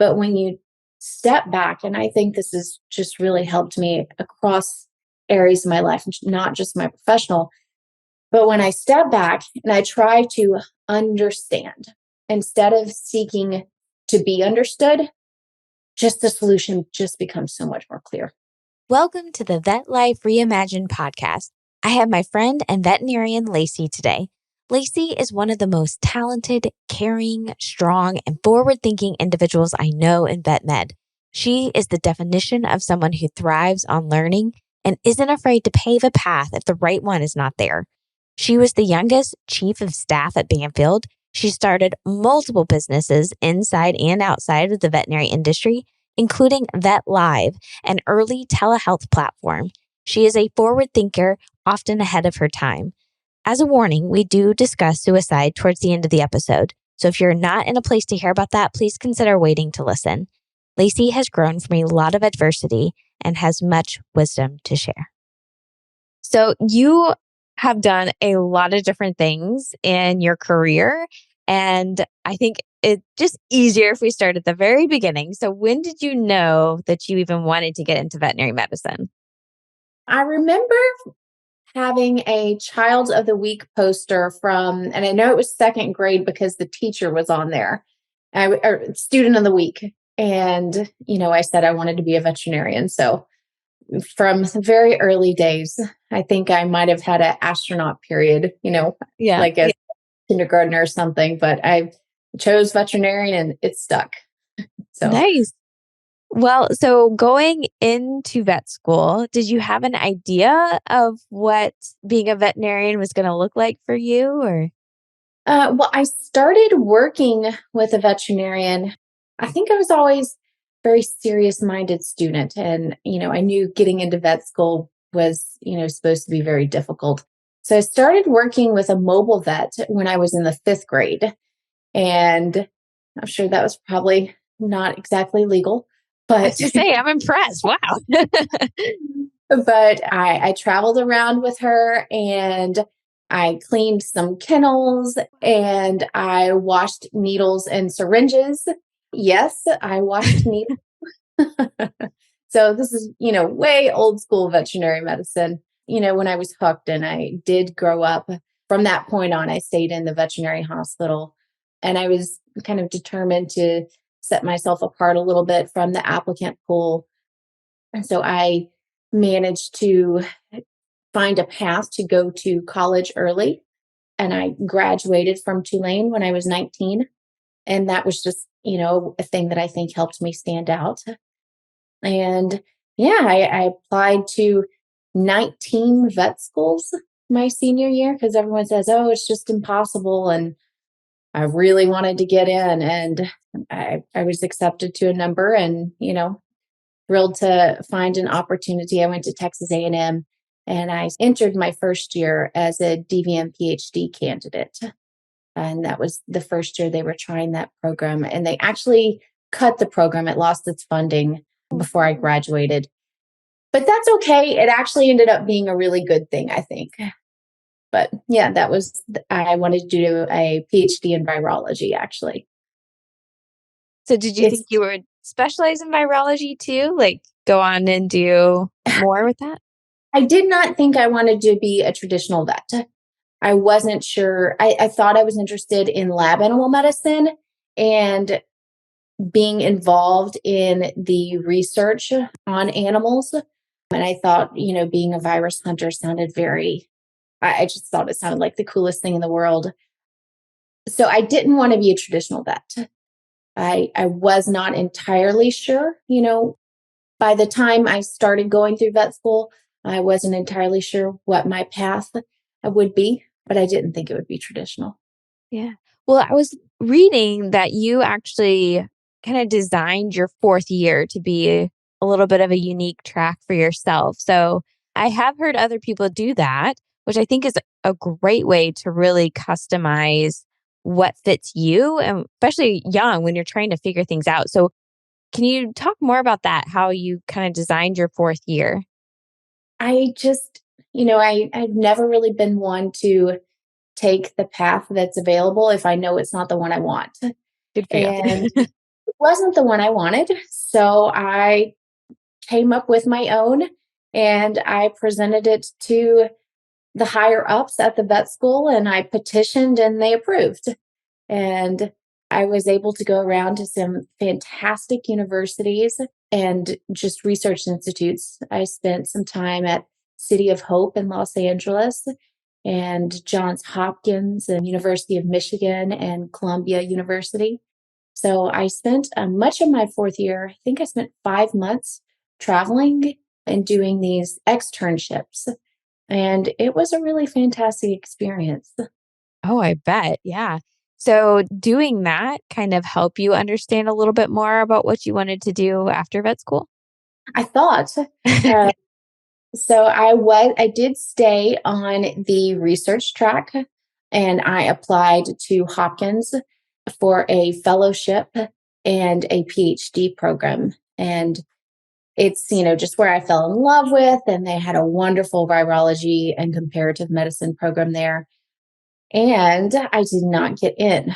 But when you step back, and I think this has just really helped me across areas of my life, not just my professional, but when I step back and I try to understand instead of seeking to be understood, just the solution just becomes so much more clear. Welcome to the Vet Life Reimagined podcast. I have my friend and veterinarian Laci today. Laci is one of the most talented, caring, strong, and forward-thinking individuals I know in vet med. She is the definition of someone who thrives on learning and isn't afraid to pave a path if the right one is not there. She was the youngest chief of staff at Banfield. She started multiple businesses inside and outside of the veterinary industry, including Vet Live, an early telehealth platform. She is a forward thinker, often ahead of her time. As a warning, we do discuss suicide towards the end of the episode. So if you're not in a place to hear about that, please consider waiting to listen. Laci has grown from a lot of adversity and has much wisdom to share. So you have done a lot of different things in your career, and I think it's just easier if we start at the very beginning. So when did you know that you even wanted to get into veterinary medicine? I remember having a Child of the Week poster from, and I know it was second grade because the teacher was on there, or Student of the Week. And, I said I wanted to be a veterinarian. So from very early days, I think I might have had an astronaut period, like a kindergartner or something, but I chose veterinarian and it stuck. So Nice. Well, so going into vet school, did you have an idea of what being a veterinarian was going to look like for you, or? Well, I started working with a veterinarian. I think I was always a very serious-minded student. And, I knew getting into vet school was, supposed to be very difficult. So I started working with a mobile vet when I was in the fifth grade. And I'm sure that was probably not exactly legal, I but was to say, I'm impressed. Wow. but I traveled around with her and I cleaned some kennels and I washed needles and syringes. Yes, I washed needles. So this is, way old school veterinary medicine. When I was hooked and I did grow up, from that point on, I stayed in the veterinary hospital and I was kind of determined to set myself apart a little bit from the applicant pool. And so I managed to find a path to go to college early. And I graduated from Tulane when I was 19. And that was just, a thing that I think helped me stand out. And yeah, I applied to 19 vet schools my senior year because everyone says, oh, it's just impossible. And I really wanted to get in. And I was accepted to a number and, thrilled to find an opportunity. I went to Texas A&M and I entered my first year as a DVM PhD candidate. And that was the first year they were trying that program. And they actually cut the program. It lost its funding before I graduated. But that's okay. It actually ended up being a really good thing, I think. But yeah, I wanted to do a PhD in virology, actually. So did you think you would specialize in virology too? Like go on and do more with that? I did not think I wanted to be a traditional vet. I wasn't sure. I thought I was interested in lab animal medicine and being involved in the research on animals. And I thought, being a virus hunter sounded I just thought it sounded like the coolest thing in the world. So I didn't want to be a traditional vet. I was not entirely sure, by the time I started going through vet school, I wasn't entirely sure what my path would be, but I didn't think it would be traditional. Yeah. Well, I was reading that you actually kind of designed your fourth year to be a little bit of a unique track for yourself. So I have heard other people do that, which I think is a great way to really customize what fits you, and especially young when you're trying to figure things out. So can you talk more about that, how you kind of designed your fourth year? I just, I've never really been one to take the path that's available if I know it's not the one I want. Good for you. And wasn't the one I wanted. So I came up with my own and I presented it to the higher ups at the vet school and I petitioned and they approved. And I was able to go around to some fantastic universities and just research institutes. I spent some time at City of Hope in Los Angeles and Johns Hopkins and University of Michigan and Columbia University. So I spent much of my fourth year, I think I spent 5 months traveling and doing these externships. And it was a really fantastic experience. Oh, I bet. Yeah. So doing that kind of help you understand a little bit more about what you wanted to do after vet school? I thought, uh, so I did stay on the research track and I applied to Hopkins for a fellowship and a PhD program. And it's, just where I fell in love with, and they had a wonderful virology and comparative medicine program there. And I did not get in.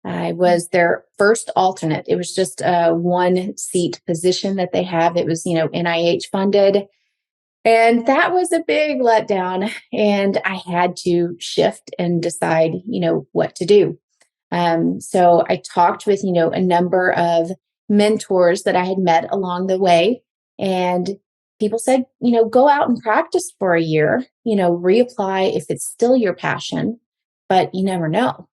I was their first alternate. It was just a one seat position that they have. It was, NIH funded. And that was a big letdown. And I had to shift and decide, what to do. So I talked with, a number of mentors that I had met along the way. And people said, go out and practice for a year, reapply if it's still your passion, but you never know.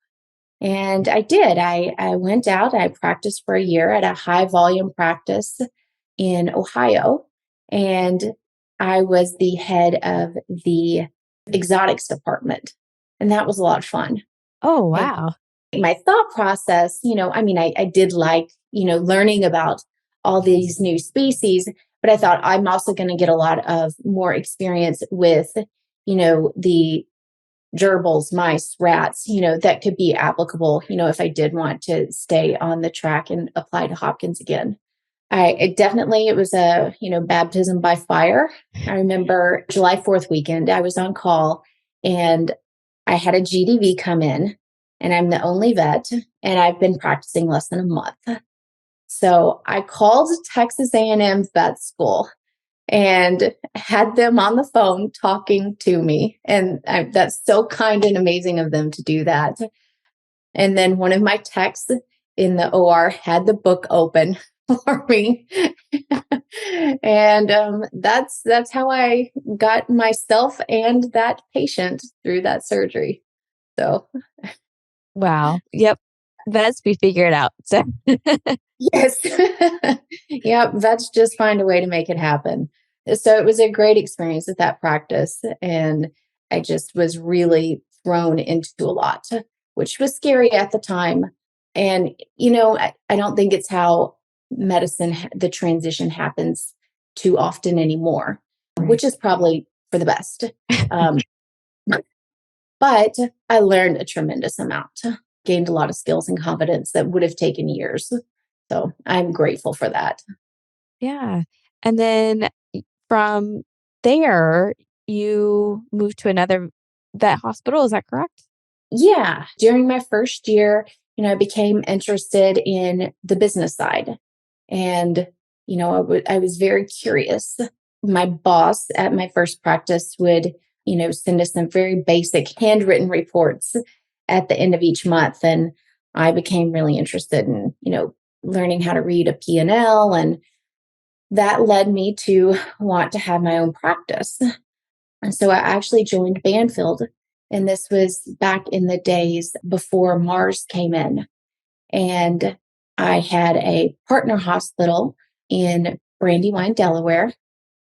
And I did. I went out, I practiced for a year at a high volume practice in Ohio. And I was the head of the exotics department. And that was a lot of fun. Oh, And wow. my thought process, I did like, learning about all these new species, but I thought I'm also going to get a lot of more experience with, the gerbils, mice, rats, that could be applicable, if I did want to stay on the track and apply to Hopkins again. It was a, baptism by fire. I remember July 4th weekend, I was on call and I had a GDV come in and I'm the only vet and I've been practicing less than a month. So I called Texas A&M vet school and had them on the phone talking to me. And that's so kind and amazing of them to do that. And then one of my techs in the OR had the book open for me. And that's how I got myself and that patient through that surgery. So Wow. Yep. Vets, we figured out. So yes. Yep, vets just find a way to make it happen. So it was a great experience at that practice. And I just was really thrown into a lot, which was scary at the time. And, I don't think it's how medicine, the transition happens too often anymore, which is probably for the best. Um, but I learned a tremendous amount, gained a lot of skills and confidence that would have taken years. So I'm grateful for that. yeah. And then from there, you moved to another vet hospital. Is that correct? Yeah. During my first year, I became interested in the business side. And, I was very curious. My boss at my first practice would, send us some very basic handwritten reports at the end of each month. And I became really interested in, learning how to read a P&L. And that led me to want to have my own practice. And so I actually joined Banfield. And this was back in the days before Mars came in. And I had a partner hospital in Brandywine, Delaware.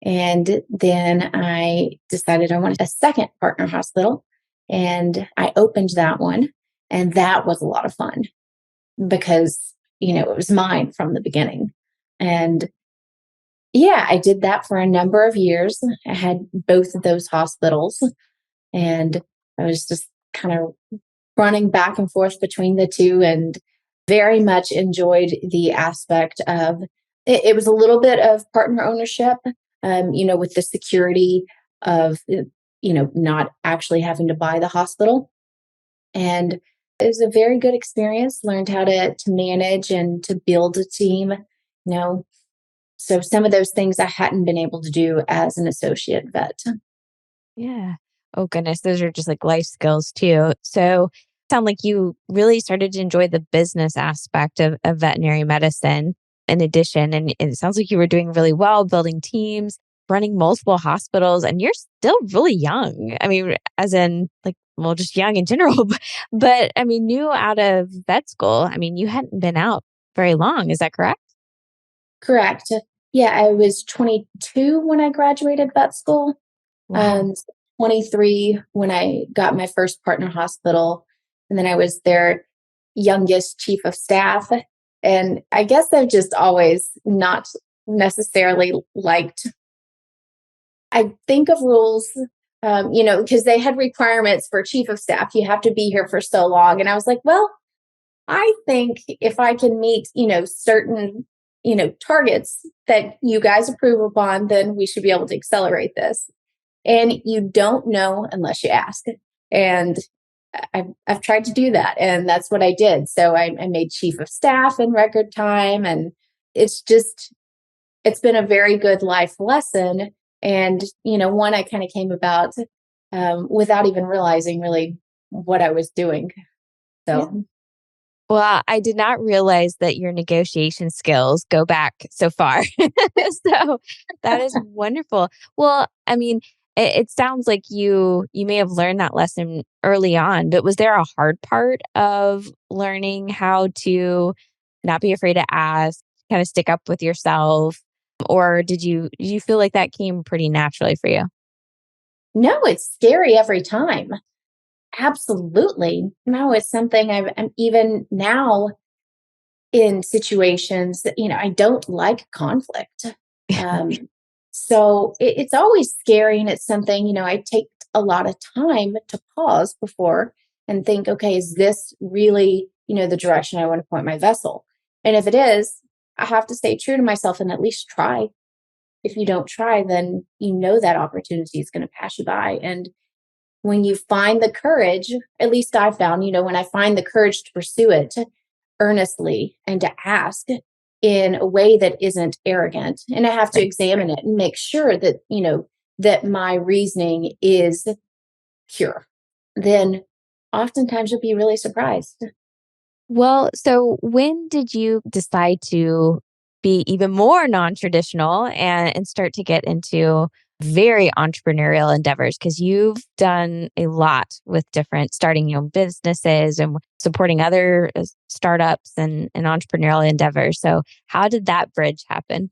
And then I decided I wanted a second partner hospital. And I opened that one. And that was a lot of fun because, it was mine from the beginning. And yeah, I did that for a number of years. I had both of those hospitals and I was just kind of running back and forth between the two and very much enjoyed the aspect of it was a little bit of partner ownership, with the security of, not actually having to buy the hospital. And it was a very good experience. Learned how to manage and to build a team, so some of those things I hadn't been able to do as an associate vet. Yeah. Oh goodness, those are just like life skills too. So sound like you really started to enjoy the business aspect of veterinary medicine in addition. And it sounds like you were doing really well, building teams, running multiple hospitals, and you're still really young. I mean, as in like, well, just young in general, but I mean, new out of vet school. I mean, you hadn't been out very long. Is that correct? Correct. Yeah, I was 22 when I graduated vet school. Wow. 23 when I got my first partner hospital. And then I was their youngest chief of staff. And I guess I've just always not necessarily liked, I think of rules, because they had requirements for chief of staff. You have to be here for so long. And I was like, well, I think if I can meet, certain, targets that you guys approve upon, then we should be able to accelerate this. And you don't know unless you ask. And I've tried to do that. And that's what I did. So I made chief of staff in record time. And it's been a very good life lesson. And, one I kind of came about without even realizing really what I was doing. Yeah. So, Well, I did not realize that your negotiation skills go back so far. So that is wonderful. Well, I mean, it sounds like you may have learned that lesson early on, but was there a hard part of learning how to not be afraid to ask, kind of stick up with yourself, or did you feel like that came pretty naturally for you? no, it's scary every time. Absolutely. No, it's something I'm even now in situations that, I don't like conflict. Um, so it's always scary. And it's something, I take a lot of time to pause before and think, okay, is this really, the direction I want to point my vessel? And if it is, I have to stay true to myself and at least try. If you don't try, then that opportunity is going to pass you by. And when you find the courage, at least I found, when I find the courage to pursue it earnestly and to ask in a way that isn't arrogant, and I have to Right. examine it and make sure that, that my reasoning is pure, then oftentimes you'll be really surprised. Well, so when did you decide to be even more non-traditional and start to get into very entrepreneurial endeavors? Because you've done a lot with different starting your own businesses and supporting other startups and entrepreneurial endeavors. So how did that bridge happen?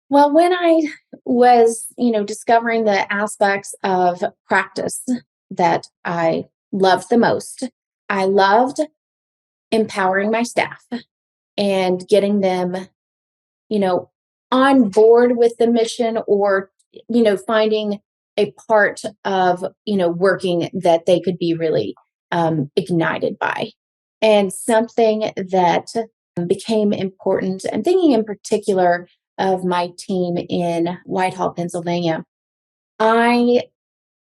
Well, when I was, discovering the aspects of practice that I loved the most, I loved empowering my staff and getting them, you know, on board with the mission, or, finding a part of, working that they could be really ignited by. And something that became important, I'm thinking in particular of my team in Whitehall, Pennsylvania. I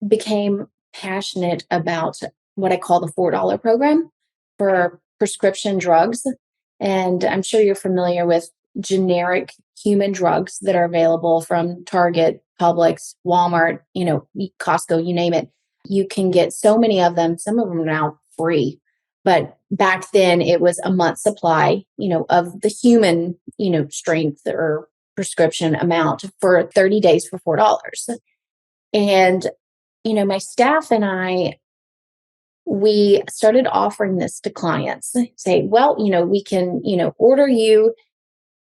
became passionate about what I call the $4 program for prescription drugs. And I'm sure you're familiar with generic human drugs that are available from Target, Publix, Walmart, Costco, you name it. You can get so many of them. Some of them are now free. But back then it was a month supply, of the human, strength or prescription amount for 30 days for $4. And my staff and I, we started offering this to clients. Say, well, we can, order you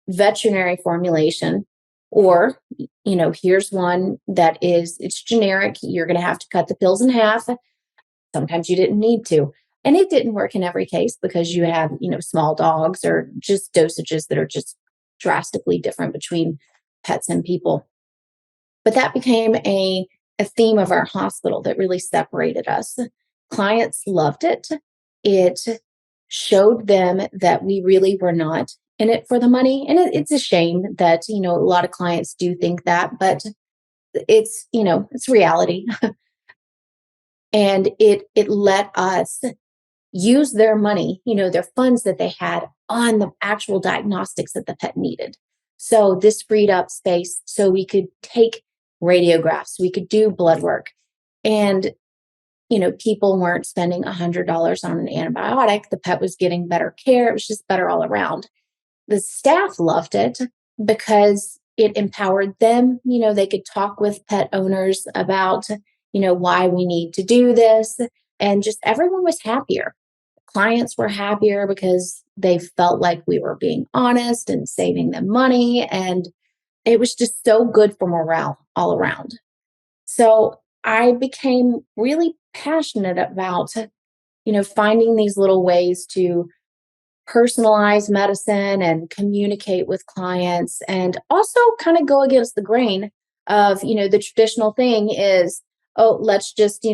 veterinary formulation, or, here's one that it's generic. You're going to have to cut the pills in half. Sometimes you didn't need to. And it didn't work in every case because you have, small dogs or just dosages that are just drastically different between pets and people. But that became a theme of our hospital that really separated us. Clients loved it. It showed them that we really were not in it for the money. And it's a shame that, a lot of clients do think that, but it's reality. And it let us use their money, their funds that they had on the actual diagnostics that the pet needed. So this freed up space so we could take radiographs, we could do blood work. And, people weren't spending $100 on an antibiotic. The pet was getting better care. It was just better all around. The staff loved it because it empowered them. They could talk with pet owners about, why we need to do this. And just everyone was happier. Clients were happier because they felt like we were being honest and saving them money. And it was just so good for morale all around. So I became really passionate about, finding these little ways to personalize medicine and communicate with clients, and also kind of go against the grain of, the traditional thing is, oh, let's just,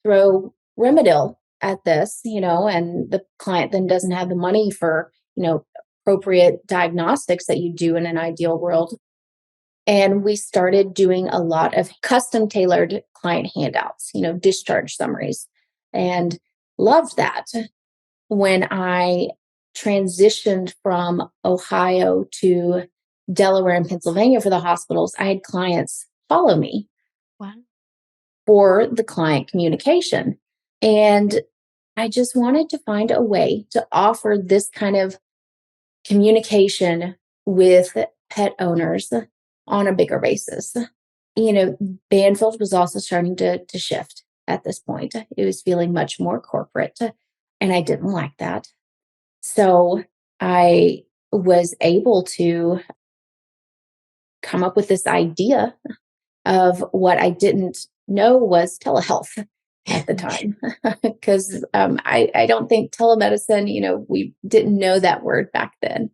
throw Rimadyl at this, and the client then doesn't have the money for, appropriate diagnostics that you do in an ideal world. And we started doing a lot of custom tailored client handouts, discharge summaries, and loved that. When I transitioned from Ohio to Delaware and Pennsylvania for the hospitals, I had clients follow me. Wow. For the client communication. And I just wanted to find a way to offer this kind of communication with pet owners on a bigger basis. Banfield was also starting to shift at this point. It was feeling much more corporate, and I didn't like that. So I was able to come up with this idea of what I didn't know was telehealth at the time. Because I don't think telemedicine, we didn't know that word back then.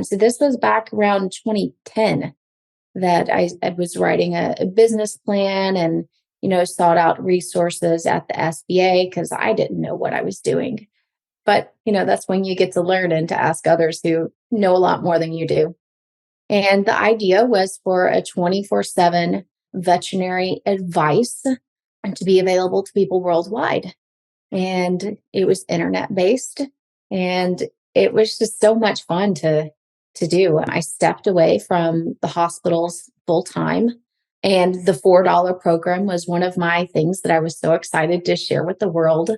So this was back around 2010 that I was writing a business plan and, sought out resources at the SBA because I didn't know what I was doing. But, that's when you get to learn and to ask others who know a lot more than you do. And the idea was for a 24/7 veterinary advice and to be available to people worldwide. And it was internet based, and it was just so much fun to do. I stepped away from the hospitals full time, and the $4 program was one of my things that I was so excited to share with the world,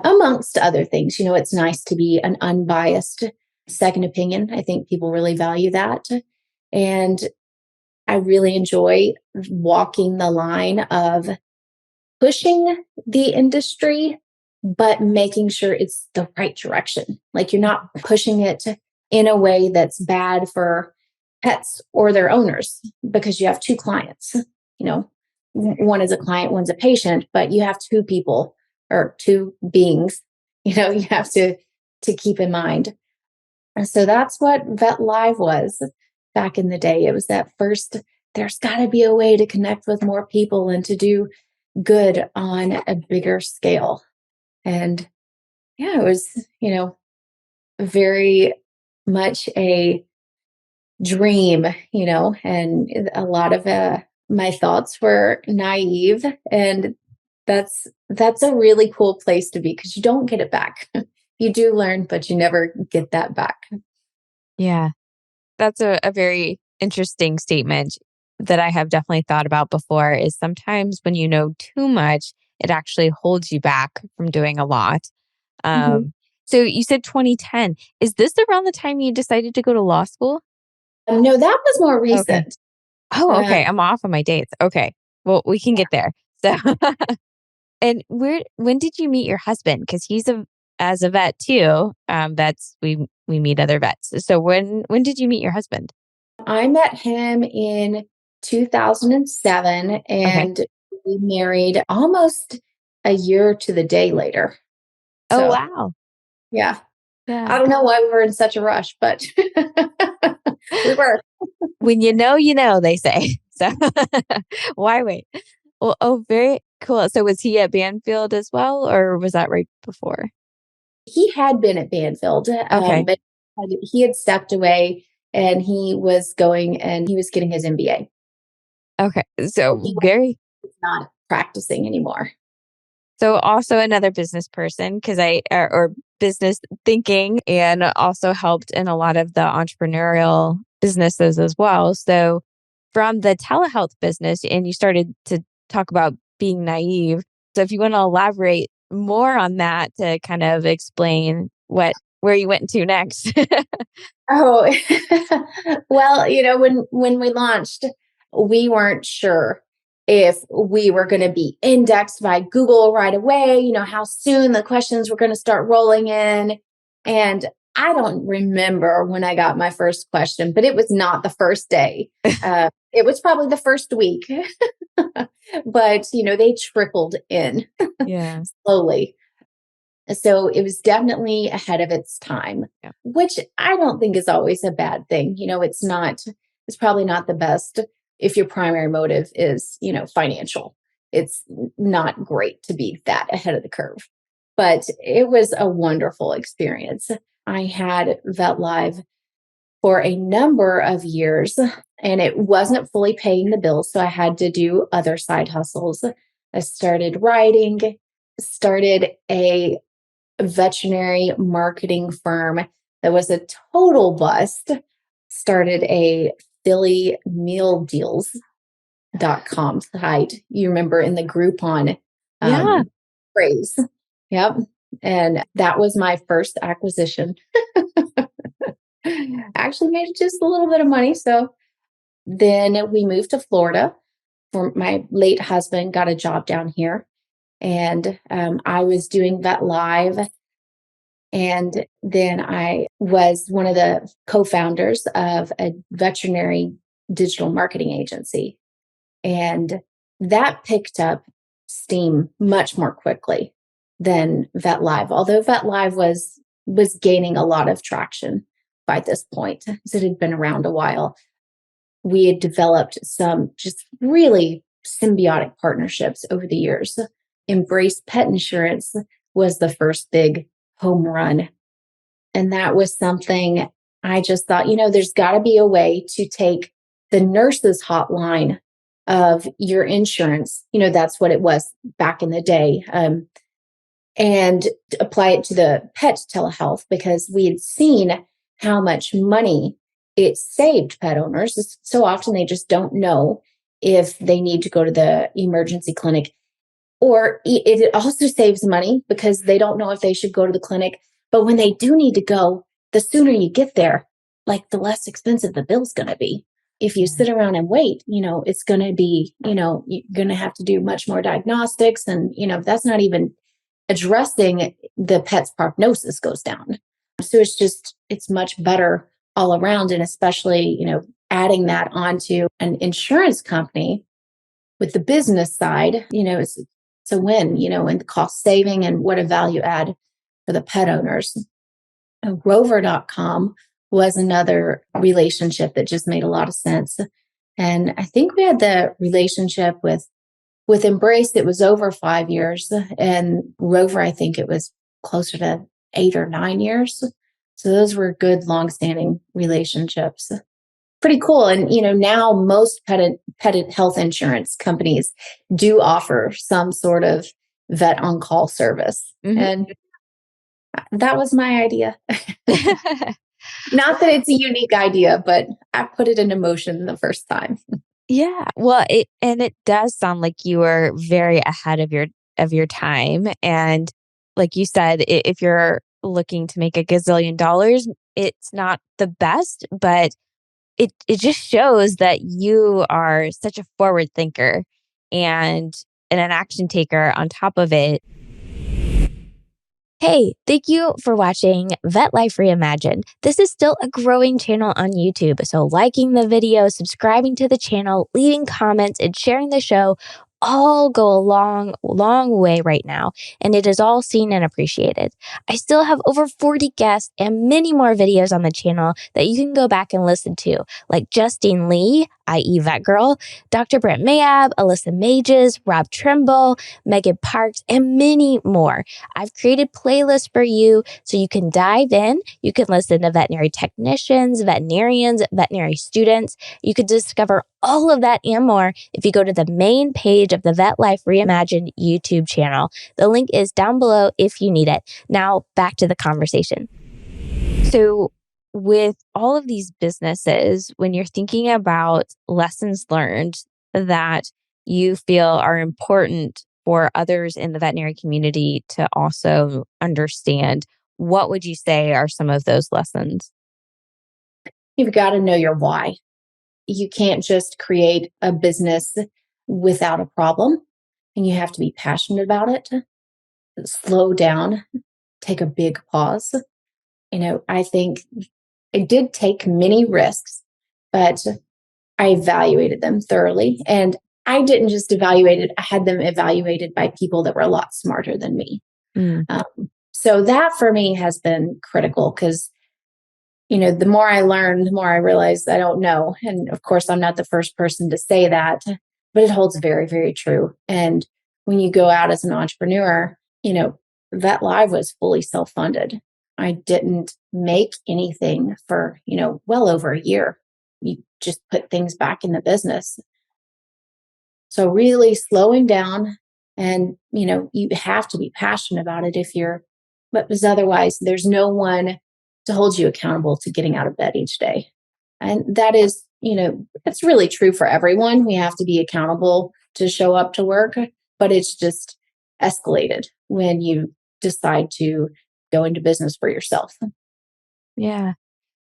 amongst other things. It's nice to be an unbiased second opinion. I think people really value that. And I really enjoy walking the line of pushing the industry, but making sure it's the right direction. Like, you're not pushing it in a way that's bad for pets or their owners, because you have two clients. One is a client, one's a patient, but you have two people or two beings, you have to keep in mind. And so that's what Vet Live was back in the day. It was that first, there's got to be a way to connect with more people and to do good on a bigger scale. And yeah, it was, very much a dream, and a lot of my thoughts were naive. And that's a really cool place to be, because you don't get it back. You do learn, but you never get that back. Yeah. That's a very interesting statement that I have definitely thought about before, is sometimes when you know too much, it actually holds you back from doing a lot. Mhm. So you said 2010. Is this around the time you decided to go to law school? No, that was more Okay. recent. Oh, Um, okay. I'm off on my dates. Okay. Well, we can get there. So, when did you meet your husband? Because he's as a vet too. Vets, we meet other vets. So when did you meet your husband? I met him in 2007, Okay. and we married almost a year to the day later. Oh, So, wow. yeah, I Yeah. don't know why we were in such a rush, but we were. When they say. So why wait? Well, oh, very cool. So was he at Banfield as well, or was that right before? He had been at Banfield, Okay. but he had stepped away, and he was getting his MBA. Okay. So He very was not practicing anymore. So also another business person because or business thinking, and also helped in a lot of the entrepreneurial businesses as well. So from the telehealth business, and you started to talk about being naive. So if you want to elaborate more on that to kind of explain where you went to next. Oh, well, when we launched, we weren't sure if we were going to be indexed by Google right away, how soon the questions were going to start rolling in. And I don't remember when I got my first question, but it was not the first day. It was probably the first week, but they trickled in Yeah. slowly. So it was definitely ahead of its time, Yeah. which I don't think is always a bad thing. It's probably not the best if your primary motive is, financial. It's not great to be that ahead of the curve, but it was a wonderful experience. I had VetLive for a number of years and it wasn't fully paying the bills. So I had to do other side hustles. I started writing, started a veterinary marketing firm that was a total bust, started a Philly meal deals.com site. You remember in the Groupon Yeah. phrase. Yep. And that was my first acquisition. Actually made just a little bit of money. So then we moved to Florida. For my late husband got a job down here. And I was doing Vet Live. And then I was one of the co-founders of a veterinary digital marketing agency. And that picked up steam much more quickly than Vet Live, although Vet Live was gaining a lot of traction by this point, because it had been around a while. We had developed some just really symbiotic partnerships over the years. Embrace Pet Insurance was the first big home run. And that was something I just thought, there's got to be a way to take the nurse's hotline of your insurance, that's what it was back in the day, and apply it to the pet telehealth, because we had seen how much money it saved pet owners. So often they just don't know if they need to go to the emergency clinic, or it also saves money because they don't know if they should go to the clinic. But when they do need to go, the sooner you get there, like the less expensive the bill's going to be. If you sit around and wait, it's going to be, you're going to have to do much more diagnostics. And, that's not even addressing the pet's prognosis goes down. So it's much better all around. And especially, adding that onto an insurance company with the business side, it's a win, and the cost saving and what a value add for the pet owners. Rover.com was another relationship that just made a lot of sense. And I think we had the relationship with Embrace, it was over 5 years. And Rover, I think it was closer to 8 or 9 years. So those were good, longstanding relationships. Pretty cool. And, now most pet health insurance companies do offer some sort of vet on call service. Mm-hmm. And that was my idea. Not that it's a unique idea, but I put it into motion the first time. Yeah. Well, it does sound like you were very ahead of your time. And like you said, if you're looking to make a gazillion dollars, it's not the best, but it just shows that you are such a forward thinker and an action taker on top of it. Hey, thank you for watching Vet Life Reimagined. This is still a growing channel on YouTube, so liking the video, subscribing to the channel, leaving comments, and sharing the show all go a long, long way right now, and it is all seen and appreciated. I still have over 40 guests and many more videos on the channel that you can go back and listen to, like Justine Lee, i.e. Vet Girl, Dr. Brent Mayab, Alyssa Mages, Rob Trimble, Megan Parks, and many more. I've created playlists for you so you can dive in. You can listen to veterinary technicians, veterinarians, veterinary students. You can discover all of that and more if you go to the main page episode of the Vet Life Reimagined YouTube channel. The link is down below if you need it. Now, back to the conversation. So, with all of these businesses, when you're thinking about lessons learned that you feel are important for others in the veterinary community to also understand, what would you say are some of those lessons? You've got to know your why. You can't just create a business without a problem, and you have to be passionate about it. Slow down, take a big pause. I think I did take many risks, but I evaluated them thoroughly. And I didn't just evaluate it, I had them evaluated by people that were a lot smarter than me. Mm. So that for me has been critical because, the more I learn, the more I realize I don't know. And of course, I'm not the first person to say that, but it holds very, very true. And when you go out as an entrepreneur, Vet Live was fully self funded. I didn't make anything for, well over a year. You just put things back in the business. So really slowing down and, you have to be passionate about it but because otherwise there's no one to hold you accountable to getting out of bed each day. And that is, it's really true for everyone. We have to be accountable to show up to work, but it's just escalated when you decide to go into business for yourself. Yeah.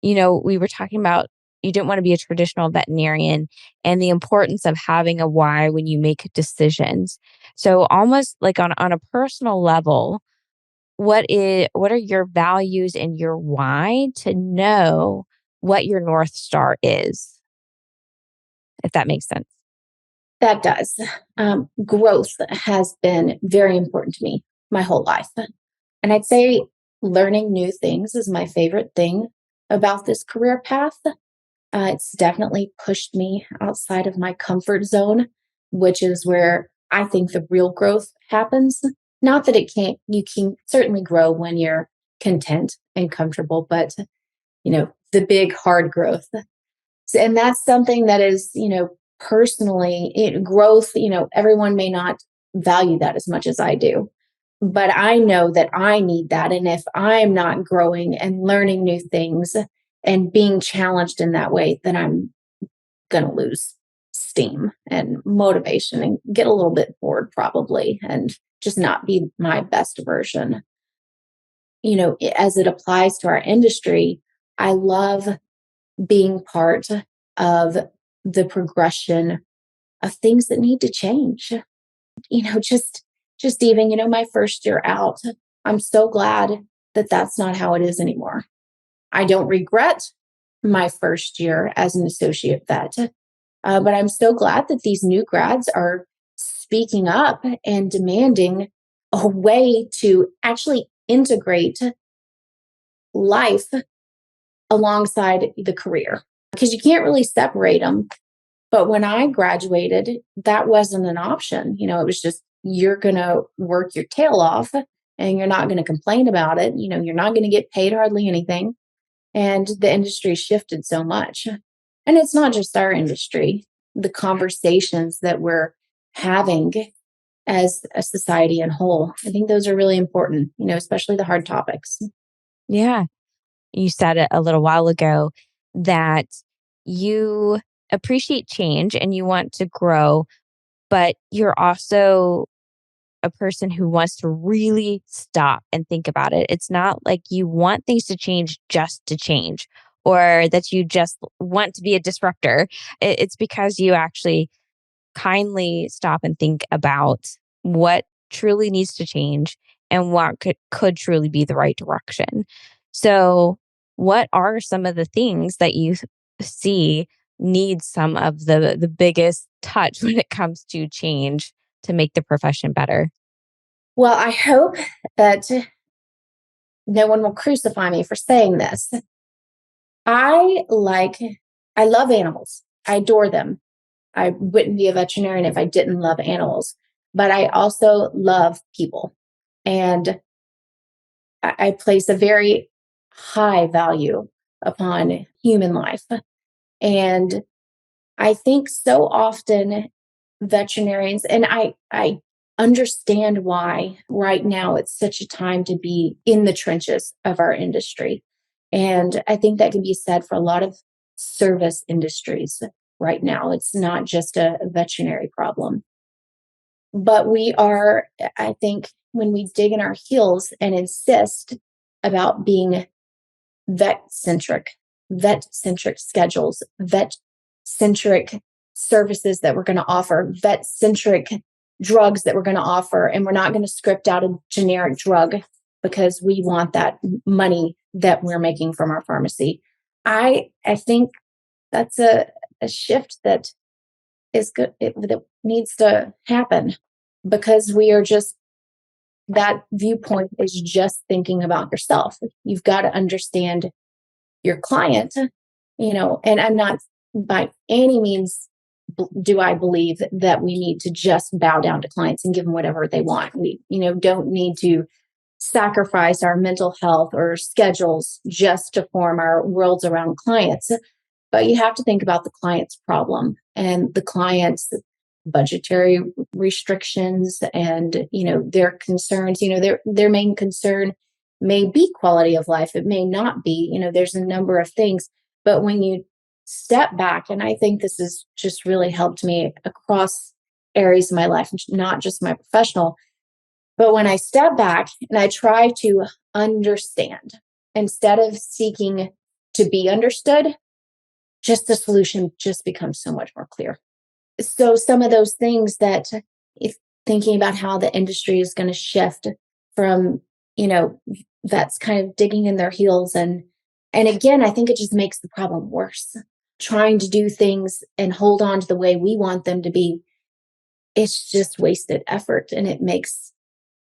We were talking about you didn't want to be a traditional veterinarian and the importance of having a why when you make decisions. So almost like on a personal level, what are your values and your why to know what your North Star is, if that makes sense? That does. Growth has been very important to me my whole life. And I'd say learning new things is my favorite thing about this career path. It's definitely pushed me outside of my comfort zone, which is where I think the real growth happens. Not that you can certainly grow when you're content and comfortable, but, the big hard growth. And that's something that is, personally, growth, everyone may not value that as much as I do. But I know that I need that. And if I'm not growing and learning new things and being challenged in that way, then I'm going to lose steam and motivation and get a little bit bored probably and just not be my best version. As it applies to our industry, I love being part of the progression of things that need to change. Just even, my first year out, I'm so glad that that's not how it is anymore. I don't regret my first year as an associate vet, but I'm so glad that these new grads are speaking up and demanding a way to actually integrate life alongside the career because you can't really separate them. But when I graduated, that wasn't an option. It was just you're going to work your tail off and you're not going to complain about it. You're not going to get paid hardly anything. And the industry shifted so much. And it's not just our industry, the conversations that we're having as a society in whole. I think those are really important, especially the hard topics. Yeah. You said it a little while ago that you appreciate change and you want to grow, but you're also a person who wants to really stop and think about it. It's not like you want things to change just to change or that you just want to be a disruptor. It's because you actually kindly stop and think about what truly needs to change and what could truly be the right direction. So, what are some of the things that you see need some of the biggest touch when it comes to change to make the profession better? Well, I hope that no one will crucify me for saying this. I like, I love animals. I adore them. I wouldn't be a veterinarian if I didn't love animals, but I also love people. And I place a very high value upon human life. And I think so often veterinarians, and I understand why right now it's such a time to be in the trenches of our industry. And I think that can be said for a lot of service industries right now. It's not just a veterinary problem. But we are, I think, when we dig in our heels and insist about being vet centric, vet centric schedules, vet centric services that we're going to offer, vet centric drugs that we're going to offer. And we're not going to script out a generic drug because we want that money that we're making from our pharmacy. I think that's a shift that is good, that needs to happen because we are just, that viewpoint is just thinking about yourself. You've got to understand your client, and I'm not by any means do I believe that we need to just bow down to clients and give them whatever they want. We, don't need to sacrifice our mental health or schedules just to form our worlds around clients. But you have to think about the client's problem and the client's budgetary restrictions and their concerns. Their main concern may be quality of life. It may not be. There's a number of things. But when you step back, and I think this has just really helped me across areas of my life, not just my professional, but when I step back and I try to understand instead of seeking to be understood, just the solution just becomes so much more clear. So some of those things that, if thinking about how the industry is going to shift from, vets kind of digging in their heels, and again, I think it just makes the problem worse. Trying to do things and hold on to the way we want them to be, it's just wasted effort, and it makes,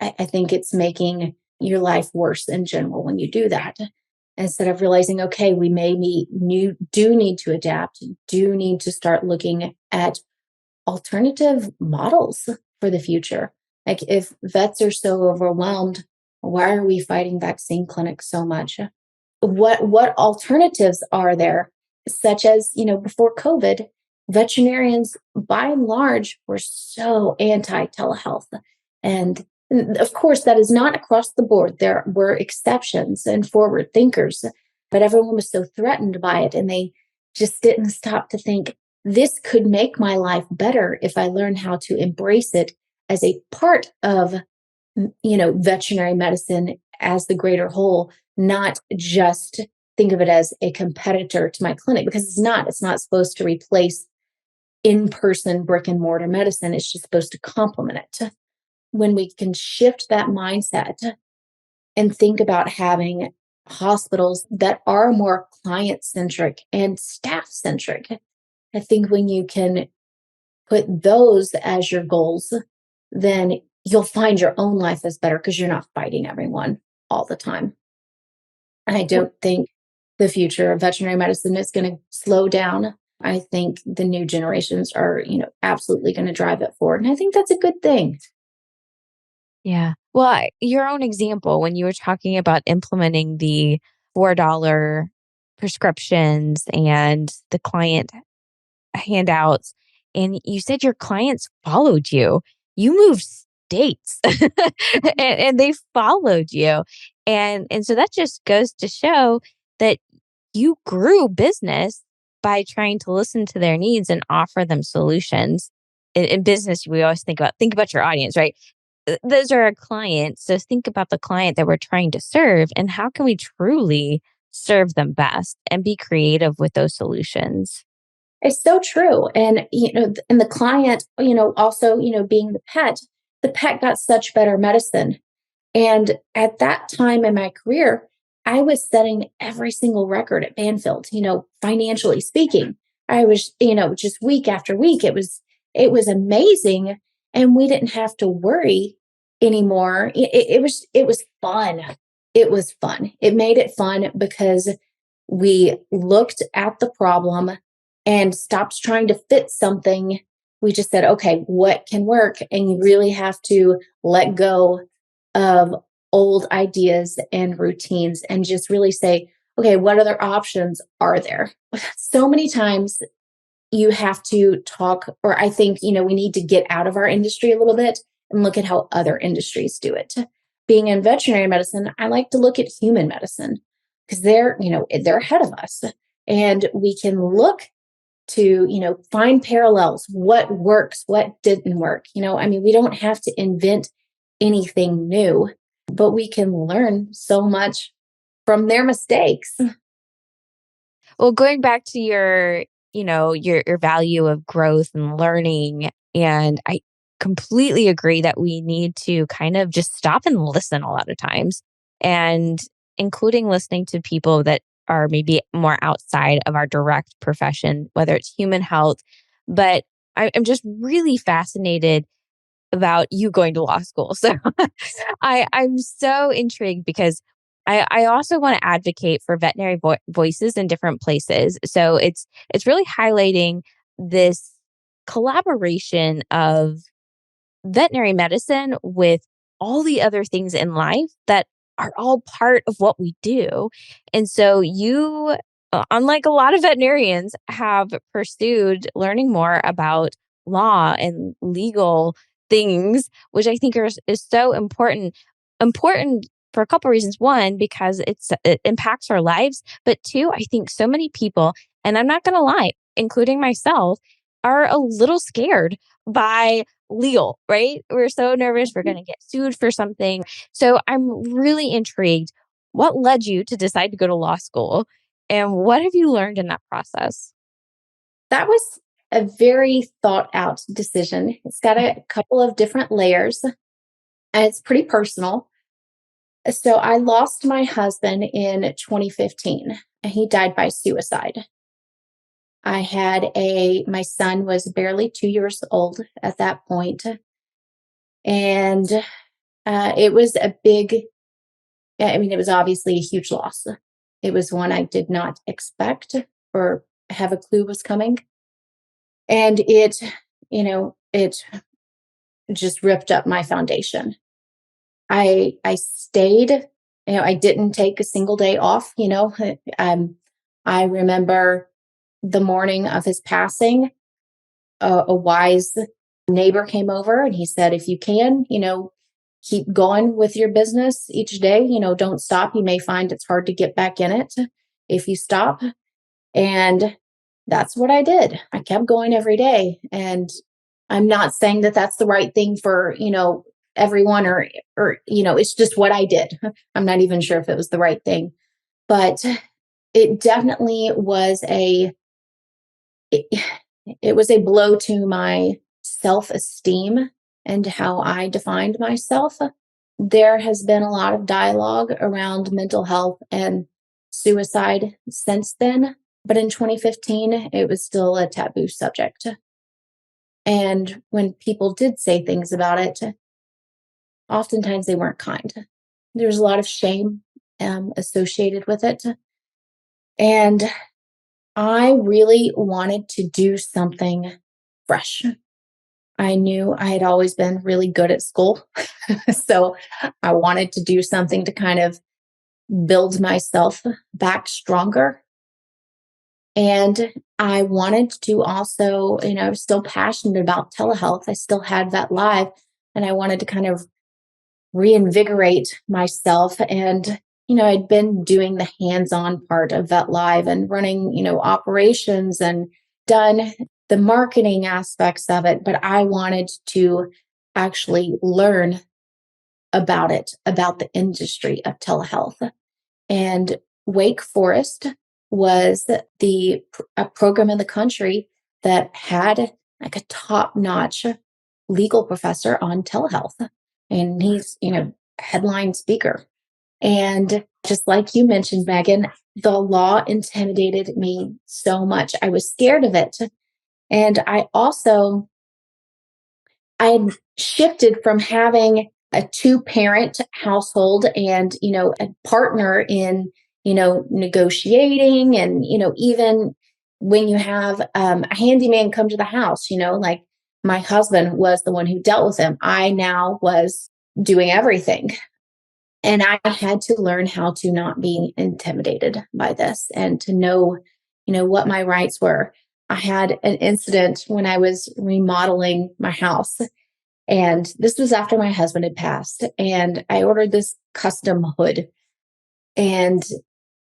I think it's making your life worse in general when you do that. Instead of realizing, okay, we do need to adapt, do need to start looking at alternative models for the future. Like if vets are so overwhelmed, why are we fighting vaccine clinics so much? What alternatives are there? Such as, before COVID, veterinarians by and large were so anti telehealth. And of course, that is not across the board. There were exceptions and forward thinkers, but everyone was so threatened by it. And they just didn't stop to think, this could make my life better if I learn how to embrace it as a part of, veterinary medicine as the greater whole, not just think of it as a competitor to my clinic, because it's not supposed to replace in-person brick and mortar medicine. It's just supposed to complement it. When we can shift that mindset and think about having hospitals that are more client centric and staff centric, I think when you can put those as your goals, then you'll find your own life is better because you're not fighting everyone all the time. I don't think the future of veterinary medicine is going to slow down. I think the new generations are, absolutely going to drive it forward. And I think that's a good thing. Yeah. Well, your own example, when you were talking about implementing the $4 prescriptions and the client handouts, and you said your clients followed you. You moved states and they followed you. And so that just goes to show that you grew business by trying to listen to their needs and offer them solutions. In business, we always think about your audience, right? Those are our clients. So think about the client that we're trying to serve and how can we truly serve them best and be creative with those solutions. It's so true. And, and the client, also, being the pet got such better medicine. And at that time in my career, I was setting every single record at Banfield, financially speaking. I was, just week after week, it was amazing. And we didn't have to worry anymore. It was fun. It was fun. It made it fun because we looked at the problem and stopped trying to fit something. We just said, okay, what can work? And you really have to let go of old ideas and routines and just really say, okay, what other options are there? So many times you have to talk, or I think, we need to get out of our industry a little bit and look at how other industries do it. Being in veterinary medicine, I like to look at human medicine because they're ahead of us, and we can look to, find parallels, what works, what didn't work. We don't have to invent anything new, but we can learn so much from their mistakes. Well, going back to your value of growth and learning, and I completely agree that we need to kind of just stop and listen a lot of times, and including listening to people that are maybe more outside of our direct profession, whether it's human health. But I'm just really fascinated about you going to law school. So I'm so intrigued because I also want to advocate for veterinary voices in different places. So it's really highlighting this collaboration of veterinary medicine with all the other things in life that are all part of what we do. And so you, unlike a lot of veterinarians, have pursued learning more about law and legal things, which I think is so important. Important for a couple reasons. One, because it impacts our lives, but two, I think so many people, and I'm not going to lie, including myself, are a little scared by legal, right? We're so nervous we're going to get sued for something. So I'm really intrigued. What led you to decide to go to law school? And what have you learned in that process? That was a very thought out decision. It's got a couple of different layers, and it's pretty personal. So I lost my husband in 2015, and he died by suicide. My son was barely 2 years old at that point, and it was it was obviously a huge loss. It was one I did not expect or have a clue was coming. And it just ripped up my foundation. I stayed, I didn't take a single day off. I remember the morning of his passing, a wise neighbor came over and he said, if you can, keep going with your business each day, don't stop. You may find it's hard to get back in it if you stop. And that's what I did. I kept going every day. And I'm not saying that that's the right thing for, everyone or it's just what I did. I'm not even sure if it was the right thing, but it definitely was it, it was a blow to my self-esteem and how I defined myself. There has been a lot of dialogue around mental health and suicide since then, but in 2015, it was still a taboo subject. And when people did say things about it, oftentimes they weren't kind. There's a lot of shame associated with it. And I really wanted to do something fresh. I knew I had always been really good at school. So I wanted to do something to kind of build myself back stronger. And I wanted to also, I was still passionate about telehealth. I still had that live, and I wanted to kind of reinvigorate myself. And, I'd been doing the hands-on part of Vet Live and running, operations and done the marketing aspects of it. But I wanted to actually learn about it, about the industry of telehealth. And Wake Forest was a program in the country that had like a top-notch legal professor on telehealth. And he's, headline speaker. And just like you mentioned, Megan, the law intimidated me so much. I was scared of it. And I had shifted from having a two-parent household and, a partner in, negotiating and, even when you have a handyman come to the house, like my husband was the one who dealt with him. I now was doing everything. And I had to learn how to not be intimidated by this and to know, what my rights were. I had an incident when I was remodeling my house. And this was after my husband had passed. And I ordered this custom hood. And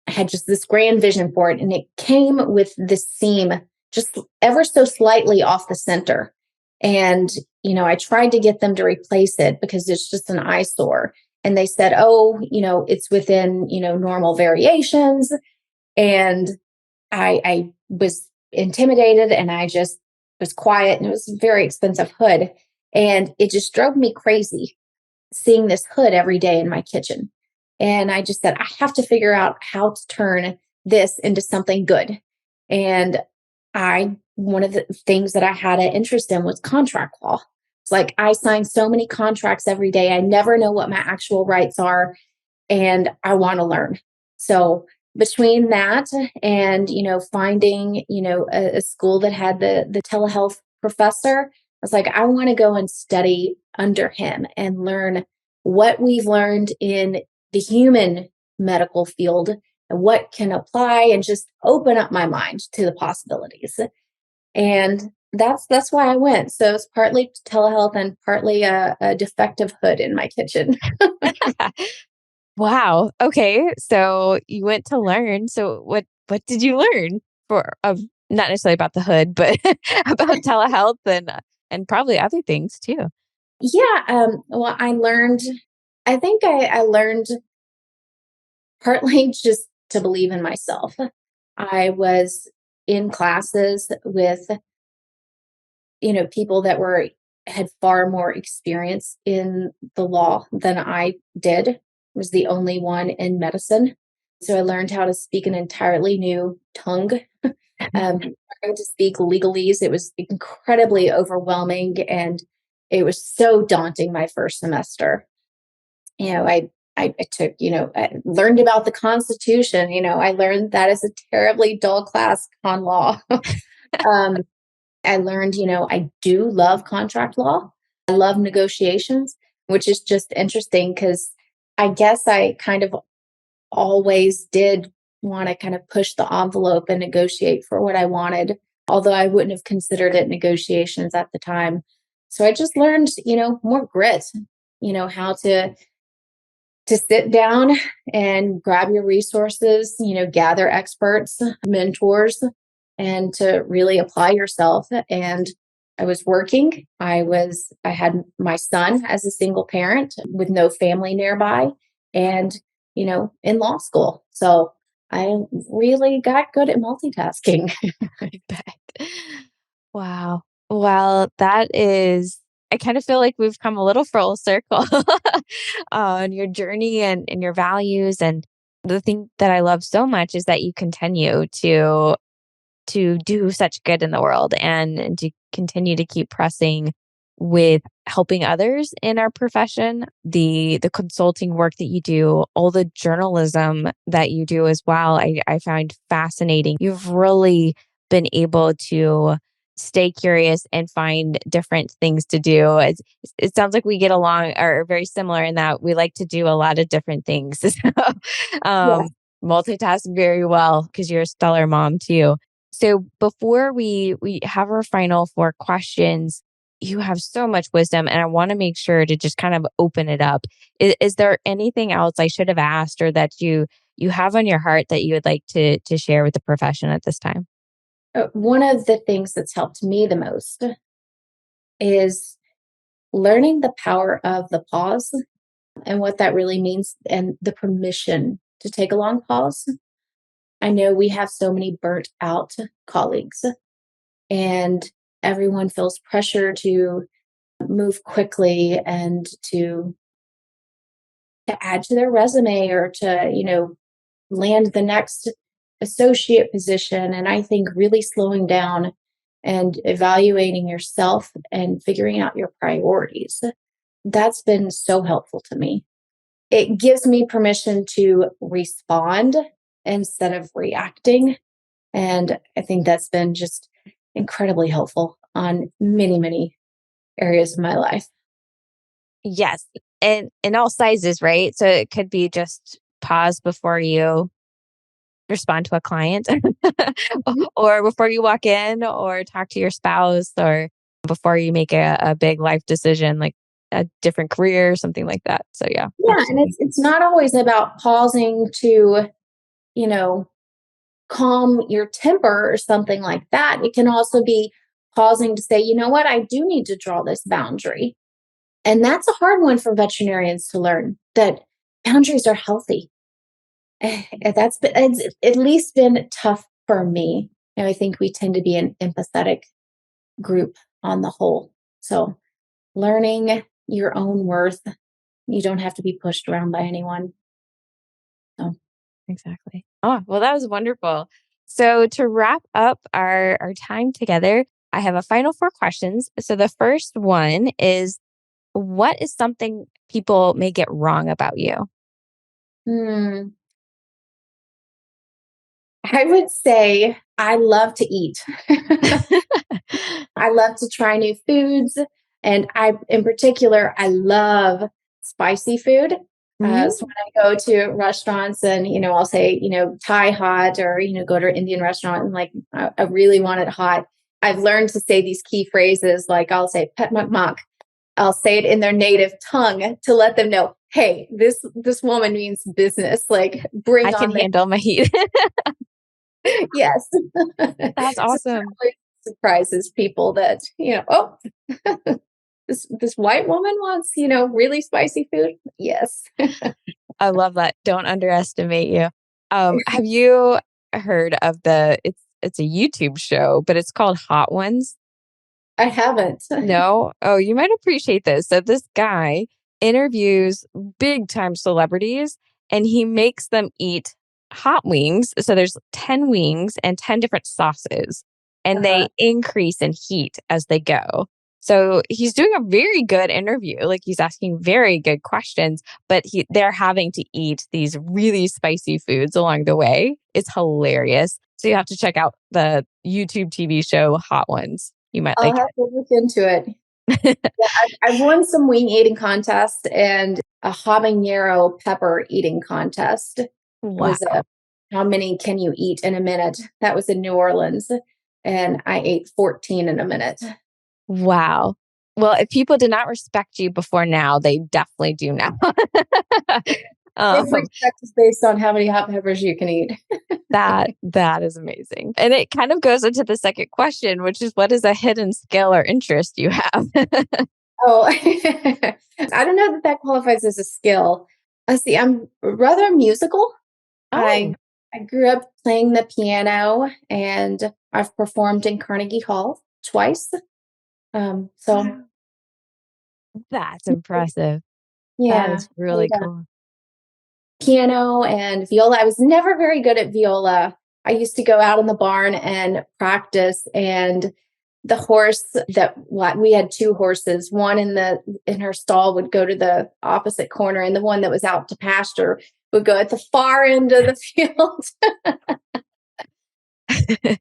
I had just this grand vision for it. And it came with this seam just ever so slightly off the center. And, I tried to get them to replace it because it's just an eyesore. And they said, oh, it's within, normal variations. And I was intimidated and I just was quiet, and it was a very expensive hood. And it just drove me crazy seeing this hood every day in my kitchen. And I just said, I have to figure out how to turn this into something good. And one of the things that I had an interest in was contract law. It's like I sign so many contracts every day. I never know what my actual rights are, and I want to learn. So between that and, finding, a school that had the telehealth professor, I was like, I want to go and study under him and learn what we've learned in the human medical field and what can apply, and just open up my mind to the possibilities. And that's why I went. So it's partly telehealth and partly a defective hood in my kitchen. Wow. Okay. So you went to learn. So what did you learn for not necessarily about the hood, but about telehealth and probably other things too. Yeah. Well, I think I learned partly just to believe in myself. I was in classes with, people that had far more experience in the law than I did. I was the only one in medicine. So I learned how to speak an entirely new tongue. Trying to speak legalese, it was incredibly overwhelming, and it was so daunting my first semester. I took, I learned about the Constitution. I learned that is a terribly dull class, con law. um, I learned, I do love contract law. I love negotiations, which is just interesting because I guess I kind of always did want to kind of push the envelope and negotiate for what I wanted, although I wouldn't have considered it negotiations at the time. So I just learned, more grit, how to sit down and grab your resources, gather experts, mentors, and to really apply yourself. And I was working. I had my son as a single parent with no family nearby, and, in law school. So I really got good at multitasking. I bet. Wow. Well, I kind of feel like we've come a little full circle on your journey and your values. And the thing that I love so much is that you continue to do such good in the world and to continue to keep pressing with helping others in our profession, the consulting work that you do, all the journalism that you do as well. I find fascinating. You've really been able to stay curious and find different things to do. It sounds like we get along or are very similar in that we like to do a lot of different things. So, Yeah. multitask very well because you're a stellar mom too. So before we have our final four questions, you have so much wisdom, and I want to make sure to just kind of open it up. Is there anything else I should have asked, or that you have on your heart that you would like to share with the profession at this time? One of the things that's helped me the most is learning the power of the pause and what that really means, and the permission to take a long pause. I know we have so many burnt out colleagues, and everyone feels pressure to move quickly and to add to their resume, or to, land the next associate position. And I think really slowing down and evaluating yourself and figuring out your priorities, that's been so helpful to me. It gives me permission to respond instead of reacting. And I think that's been just incredibly helpful on many, many areas of my life. Yes, and in all sizes, right? So it could be just pause before you respond to a client Mhm. or before you walk in or talk to your spouse or before you make a big life decision, like a different career, something like that. So yeah, Yeah, and absolutely. it's not always about pausing to, you know, calm your temper or something like that. It can also be pausing to say, you know what, I do need to draw this boundary. And that's a hard one for veterinarians to learn that boundaries are healthy. That's been, it's at least been tough for me. And I think we tend to be an empathetic group on the whole. So learning your own worth, you don't have to be pushed around by anyone. So, Exactly. Oh, well, that was wonderful. So to wrap up our time together, I have a final four questions. So the first one is, what is something people may get wrong about you? hmm, I would say I love to eat. I love to try new foods. And in particular, I love spicy food. So Mm, when I go to restaurants and, I'll say, Thai hot or, go to an Indian restaurant and like, I really want it hot. I've learned to say these key phrases like I'll say pet mak mak. I'll say it in their native tongue to let them know, hey, this woman means business. Like I bring can on the handle my heat. yes. That's So that awesome. really surprises people that, oh, this white woman wants, really spicy food. Yes. I love that. Don't underestimate you. Have you heard of it's a YouTube show, but it's called Hot Ones? I haven't. No? Oh, you might appreciate this. So this guy interviews big time celebrities and he makes them eat hot wings. So there's 10 wings and 10 different sauces and Uh-huh. they increase in heat as they go. So he's doing a very good interview. Like he's asking very good questions, but they're having to eat these really spicy foods along the way. It's hilarious. So you have to check out the YouTube TV show Hot Ones. You might I'll like have to look into it. it. Yeah, I've won some wing eating contest and a habanero pepper eating contest. It was Wow. how many can you eat in a minute? That was in New Orleans. And I ate 14 in a minute. Wow. Well, if people did not respect you before now, they definitely do now. If um, respect is based on how many hot peppers you can eat. that is amazing. And it kind of goes into the second question, which is what is a hidden skill or interest you have? Oh, I don't know that that qualifies as a skill. See, I'm rather musical. I Oh, I grew up playing the piano, and I've performed in Carnegie Hall twice. So that's impressive. That yeah, is really played, cool. piano and viola. I was never very good at viola. I used to go out in the barn and practice, and the horse that we had two horses. One in her stall would go to the opposite corner, and the one that was out to pasture would go at the far end of the field. I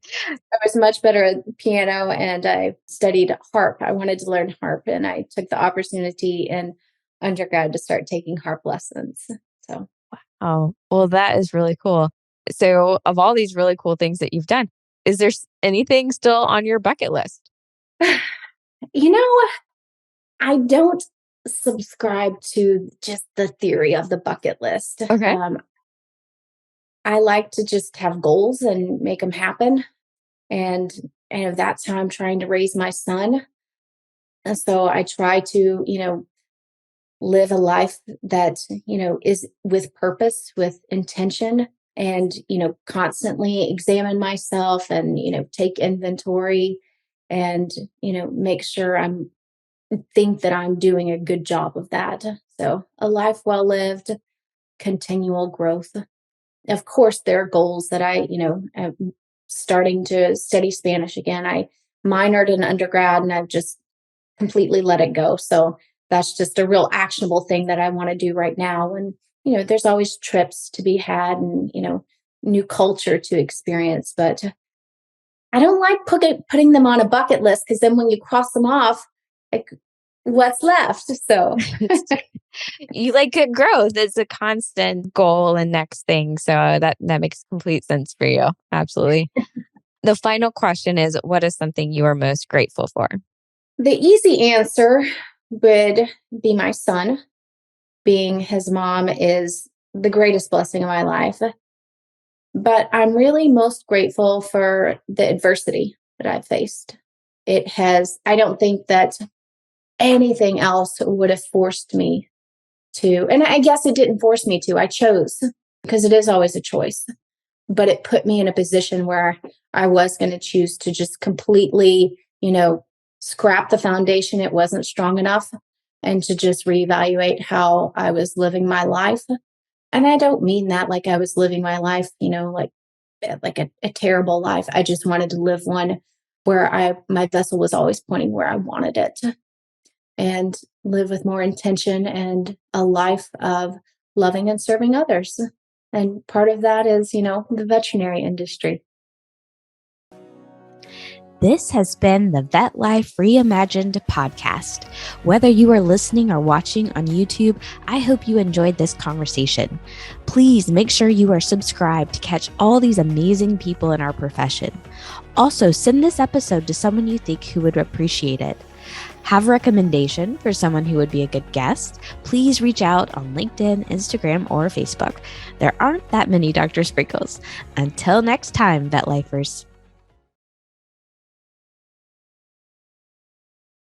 was much better at piano, and I studied harp. I wanted to learn harp, and I took the opportunity in undergrad to start taking harp lessons. So Oh, well, that is really cool. So, of all these really cool things that you've done, is there anything still on your bucket list? you know I don't subscribe to just the theory of the bucket list. Okay. I like to just have goals and make them happen. And, that's how I'm trying to raise my son. And so I try to, live a life that, is with purpose, with intention, and, constantly examine myself and, take inventory and, make sure think that I'm doing a good job of that. So, a life well lived, continual growth. Of course, there are goals that I'm starting to study Spanish again. I minored in undergrad and I've just completely let it go. So, that's just a real actionable thing that I want to do right now. And, there's always trips to be had and, new culture to experience. But I don't like putting them on a bucket list because then when you cross them off, like what's left. So You like good growth. It's a constant goal and next thing. So that makes complete sense for you. Absolutely. The final question is, what is something you are most grateful for? the easy answer would be my son. Being his mom is the greatest blessing of my life. But I'm really most grateful for the adversity that I've faced. I don't think that anything else would have forced me to, and I guess it didn't force me to, I chose because it is always a choice. But it put me in a position where I was going to choose to just completely, scrap the foundation. It wasn't strong enough, and to just reevaluate how I was living my life. And I don't mean that like I was living my life, like a terrible life. I just wanted to live one where my vessel was always pointing where I wanted it, and live with more intention and a life of loving and serving others. And part of that is, the veterinary industry. This has been the Vet Life Reimagined podcast. Whether you are listening or watching on YouTube, I hope you enjoyed this conversation. Please make sure you are subscribed to catch all these amazing people in our profession. Also, send this episode to someone you think who would appreciate it. Have a recommendation for someone who would be a good guest? Please reach out on LinkedIn, Instagram, or Facebook. There aren't that many Dr. Sprinkles. Until next time, Vet Lifers.